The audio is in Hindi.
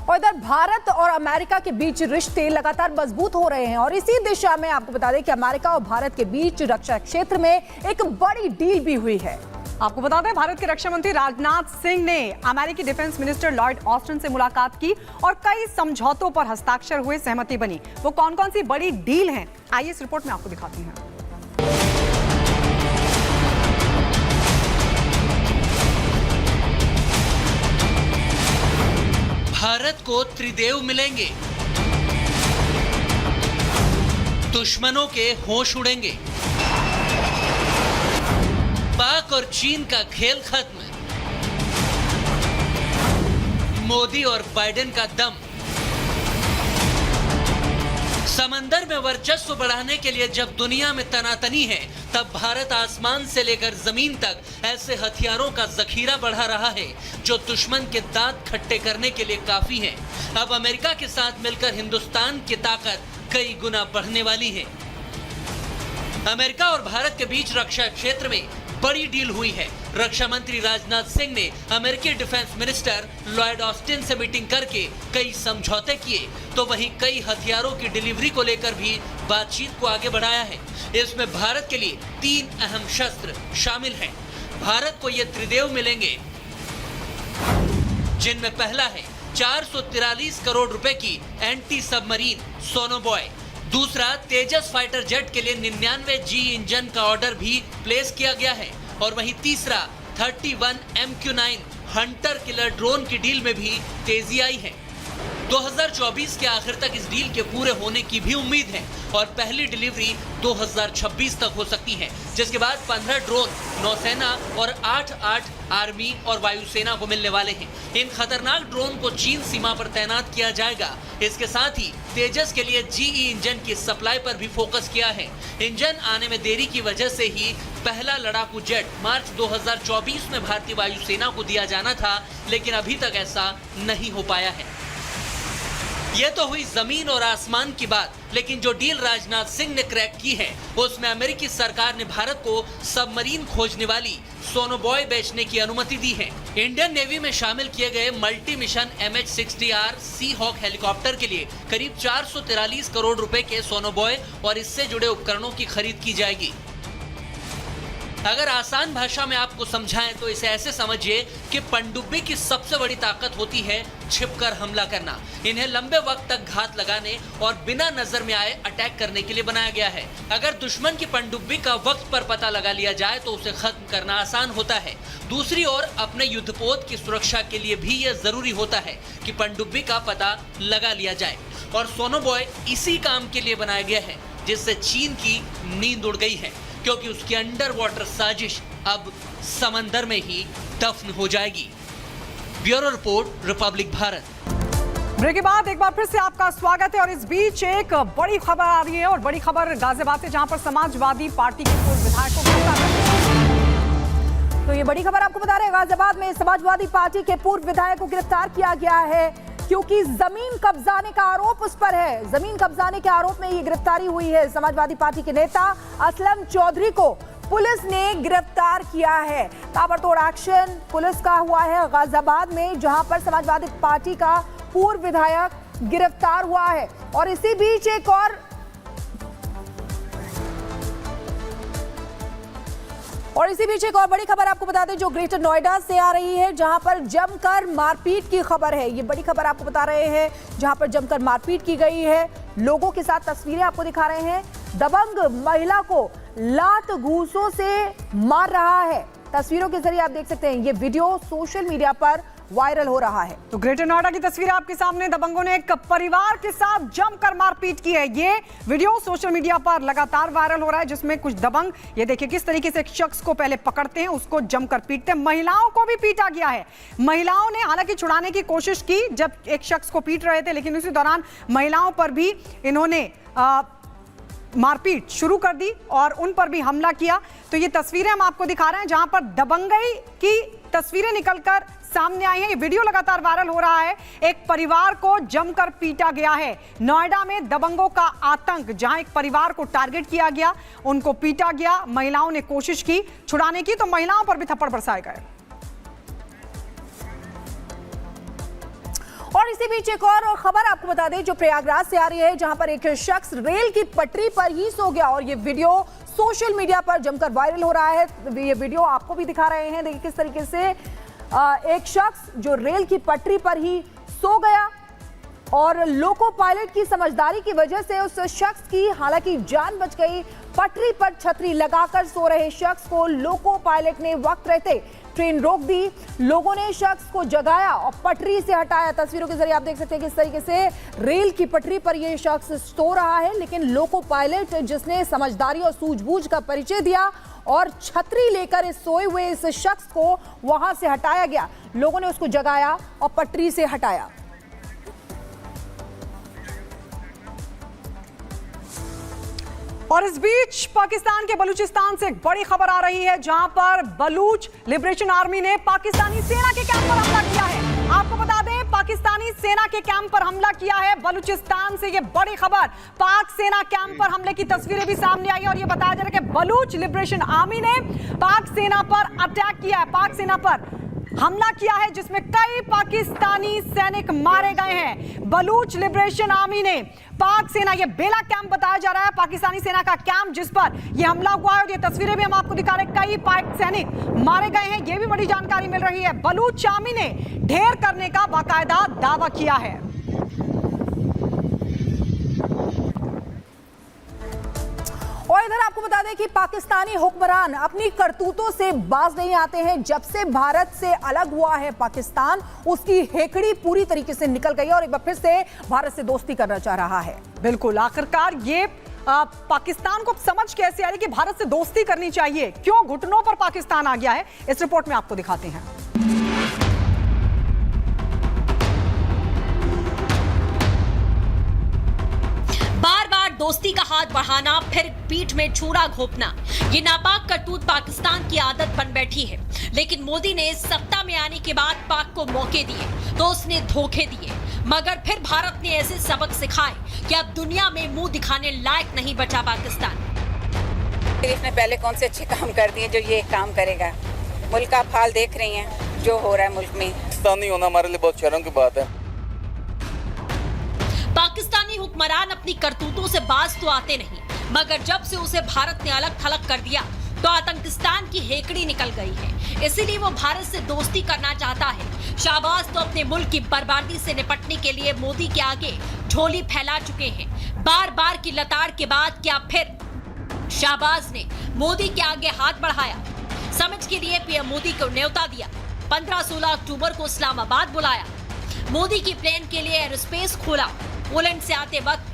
और इधर भारत और अमेरिका के बीच रिश्ते लगातार मजबूत हो रहे हैं और इसी दिशा में आपको बता दें कि अमेरिका और भारत के बीच रक्षा क्षेत्र में एक बड़ी डील भी हुई है। आपको बता दें, भारत के रक्षा मंत्री राजनाथ सिंह ने अमेरिकी डिफेंस मिनिस्टर लॉयड ऑस्टिन से मुलाकात की और कई समझौतों पर हस्ताक्षर हुए, सहमति बनी। वो कौन कौन सी बड़ी डील हैं, आइए इस रिपोर्ट में आपको दिखाती हैं। भारत को त्रिदेव मिलेंगे, दुश्मनों के होश उड़ेंगे, पाक और चीन का खेल खत्म, मोदी और बाइडेन का दम, समंदर में वर्चस्व बढ़ाने के लिए जब दुनिया में तनातनी है, तब भारत आसमान से लेकर जमीन तक ऐसे हथियारों का जखीरा बढ़ा रहा है जो दुश्मन के दांत खट्टे करने के लिए काफी हैं। अब अमेरिका के साथ मिलकर हिंदुस्तान की ताकत कई गुना बढ़ने वाली है। अमेरिका और भारत के बीच रक्षा क्षेत्र में बड़ी डील हुई है। रक्षा मंत्री राजनाथ सिंह ने अमेरिकी डिफेंस मिनिस्टर लॉयड ऑस्टिन से मीटिंग करके कई समझौते किए, तो वहीं कई हथियारों की डिलीवरी को लेकर भी बातचीत को आगे बढ़ाया है। इसमें भारत के लिए 3 अहम शस्त्र शामिल हैं। भारत को ये त्रिदेव मिलेंगे, जिनमें पहला है 443 करोड़ रुपए की एंटी सबमरीन सोनोबॉय। दूसरा, तेजस फाइटर जेट के लिए 99 जी इंजन का ऑर्डर भी प्लेस किया गया है। और वहीं तीसरा 31 MQ-9 हंटर किलर ड्रोन की डील में भी तेजी आई है। 2024 के आखिर तक इस डील के पूरे होने की भी उम्मीद है और पहली डिलीवरी 2026 तक हो सकती है, जिसके बाद 15 ड्रोन नौसेना और 8 आर्मी और वायुसेना को मिलने वाले हैं। इन खतरनाक ड्रोन को चीन सीमा पर तैनात किया जाएगा। इसके साथ ही तेजस के लिए जीई इंजन की सप्लाई पर भी फोकस किया है। इंजन आने में देरी की वजह से ही पहला लड़ाकू जेट मार्च 2024 में भारतीय वायुसेना को दिया जाना था, लेकिन अभी तक ऐसा नहीं हो पाया है। ये तो हुई जमीन और आसमान की बात, लेकिन जो डील राजनाथ सिंह ने क्रैक की है, उसमें अमेरिकी सरकार ने भारत को सबमरीन खोजने वाली सोनोबॉय बेचने की अनुमति दी है। इंडियन नेवी में शामिल किए गए मल्टी मिशन MH-60R सी हॉक हेलीकॉप्टर के लिए करीब 443 करोड़ रुपए के सोनोबॉय और इससे जुड़े उपकरणों की खरीद की जाएगी। अगर आसान भाषा में आपको समझाएं तो इसे ऐसे समझिए कि पनडुब्बी की सबसे बड़ी ताकत होती है छिपकर हमला करना। इन्हें लंबे वक्त तक घात लगाने और बिना नजर में आए अटैक करने के लिए बनाया गया है। अगर दुश्मन की पनडुब्बी का वक्त पर पता लगा लिया जाए तो उसे खत्म करना आसान होता है। दूसरी ओर अपने युद्धपोत की सुरक्षा के लिए भी यह जरूरी होता है कि पनडुब्बी का पता लगा लिया जाए, और सोनोबॉय इसी काम के लिए बनाया गया है, जिससे चीन की नींद उड़ गई है, क्योंकि उसकी अंडर वाटर साजिश अब समंदर में ही दफन हो जाएगी। Bureau report, Republic Bharat. ब्रेक के बाद एक बार फिर से आपका स्वागत है और इस बीच एक बड़ी खबर आ रही है और बड़ी खबर गाजियाबाद से, जहां पर समाजवादी पार्टी के पूर्व विधायकों को तो ये बड़ी खबर आपको बता रहे हैं, गाजियाबाद में समाजवादी पार्टी के पूर्व विधायक को गिरफ्तार किया गया है, क्योंकि जमीन कब्जाने का आरोप उस पर है। जमीन कब्जाने के आरोप में ये गिरफ्तारी हुई है। समाजवादी पार्टी के नेता असलम चौधरी को पुलिस ने गिरफ्तार किया है। ताबड़तोड़ एक्शन पुलिस का हुआ है गाजियाबाद में, जहां पर समाजवादी पार्टी का पूर्व विधायक गिरफ्तार हुआ है। और इसी बीच एक और बड़ी खबर आपको बता दें, जो ग्रेटर नोएडा से आ रही है, जहां पर जमकर मारपीट की खबर है। ये बड़ी खबर आपको बता रहे हैं, जहां पर जमकर मारपीट की गई है। लोगों के साथ तस्वीरें आपको दिखा रहे हैं। दबंग महिला को लात घूंसों से मार रहा है। तस्वीरों के जरिए आप देख सकते हैं, ये वीडियो सोशल मीडिया पर वायरल हो रहा है। तो ग्रेटर नोएडा की तस्वीर आपके सामने, दबंगों ने एक परिवार के साथ जमकर मारपीट की है। ये वीडियो सोशल मीडिया पर लगातार वायरल हो रहा है, जिसमें कुछ दबंग, ये देखिए किस तरीके से एक शख्स को पहले पकड़ते हैं, उसको जमकर पीटते हैं। महिलाओं को भी पीटा गया है। महिलाओं ने हालांकि छुड़ाने की कोशिश की जब एक शख्स को पीट रहे थे, लेकिन उसी दौरान महिलाओं पर भी इन्होंने मारपीट शुरू कर दी और उन पर भी हमला किया। तो ये तस्वीरें हम आपको दिखा रहे हैं, जहां पर दबंगई की तस्वीरें निकलकर सामने आई है। ये वीडियो लगातार वायरल हो रहा है। एक परिवार को जमकर पीटा गया है। नोएडा में दबंगों का आतंक, जहां एक परिवार को टारगेट किया गया, उनको पीटा गया। महिलाओं ने कोशिश की छुड़ाने की, तो महिलाओं पर भी थप्पड़ बरसाए गए। और इसी बीच एक और खबर आपको बता दें जो प्रयागराज से आ रही है, जहां पर एक शख्स रेल की पटरी पर ही सो गया और ये वीडियो सोशल मीडिया पर जमकर वायरल हो रहा है। ये वीडियो आपको भी दिखा रहे हैं, देखिए किस तरीके से एक शख्स जो रेल की पटरी पर ही सो गया और लोको पायलट की समझदारी की वजह से उस शख्स की हालांकि जान बच गई। पटरी पर छतरी लगाकर सो रहे शख्स को लोको पायलट ने वक्त रहते ट्रेन रोक दी। लोगों ने शख्स को जगाया और पटरी से हटाया। तस्वीरों के जरिए आप देख सकते हैं किस तरीके से रेल की पटरी पर यह शख्स सो रहा है, लेकिन लोको पायलट जिसने समझदारी और सूझबूझ का परिचय दिया और छतरी लेकर इस सोए हुए इस शख्स को वहां से हटाया गया। लोगों ने उसको जगाया और पटरी से हटाया। और इस बीच पाकिस्तान के बलूचिस्तान से एक बड़ी खबर आ रही है, जहां पर बलूच लिबरेशन आर्मी ने पाकिस्तानी सेना के कैंप पर हमला किया है। आपको बता दें, पाकिस्तानी सेना के कैंप पर हमला किया है बलूचिस्तान से। ये बड़ी खबर, पाक सेना कैंप पर हमले की तस्वीरें भी सामने आई और ये बताया जा रहा है कि बलूच लिबरेशन आर्मी ने पाक सेना पर अटैक किया है, पाक सेना पर हमला किया है, जिसमें कई पाकिस्तानी सैनिक मारे गए हैं। बलूच लिबरेशन आर्मी ने पाक सेना, ये बेला कैंप बताया जा रहा है, पाकिस्तानी सेना का कैंप जिस पर यह हमला हुआ है और ये तस्वीरें भी हम आपको दिखा रहे हैं, कई पाक सैनिक मारे गए हैं, ये भी बड़ी जानकारी मिल रही है। बलूच आर्मी ने ढेर करने का बाकायदा दावा किया है। और इधर आपको बता दें कि पाकिस्तानी हुक्मरान अपनी करतूतों से बाज नहीं आते हैं। जब से भारत से अलग हुआ है पाकिस्तान, उसकी हेकड़ी पूरी तरीके से निकल गई और एक बार फिर से भारत से दोस्ती करना चाह रहा है। बिल्कुल, आखिरकार ये पाकिस्तान को समझ कैसे आ रही कि भारत से दोस्ती करनी चाहिए, क्यों घुटनों पर पाकिस्तान आ गया है, इस रिपोर्ट में आपको दिखाते हैं। बार बार दोस्ती का हाथ बढ़ाना, फिर पीठ में छुरा घोंपना, ये नापाक करतूत पाकिस्तान की आदत बन बैठी है। लेकिन मोदी ने सत्ता में आने के बाद पाक को मौके दिए तो उसने धोखे दिए, मगर फिर भारत ने ऐसे सबक सिखाए कि अब दुनिया में मुंह दिखाने लायक नहीं बचा पाकिस्तान। इसने पहले कौन से अच्छे काम कर दिए जो ये काम करेगा। मुल्क का हाल देख रही हैं जो हो रहा है मुल्क में। पाकिस्तानी होना हमारे लिए बहुत शर्म की बात है। पाकिस्तानी हुक्मरान अपनी करतूतों से बाज तो आते नहीं, मगर जब से उसे भारत ने अलग थलग कर दिया तो आतंकिस्तान की हेकड़ी निकल गई है। इसीलिए वो भारत से दोस्ती करना चाहता है। शाहबाज तो अपने मुल्क की बर्बादी से निपटने के लिए मोदी के आगे झोली फैला चुके हैं। बार बार की लताड़ के बाद क्या फिर शाहबाज ने मोदी के आगे हाथ बढ़ाया। समिट के लिए पीएम मोदी को न्योता दिया। 15-16 अक्टूबर को इस्लामाबाद बुलाया। मोदी की प्लेन के लिए एयरस्पेस खोला। पोलैंड से आते वक्त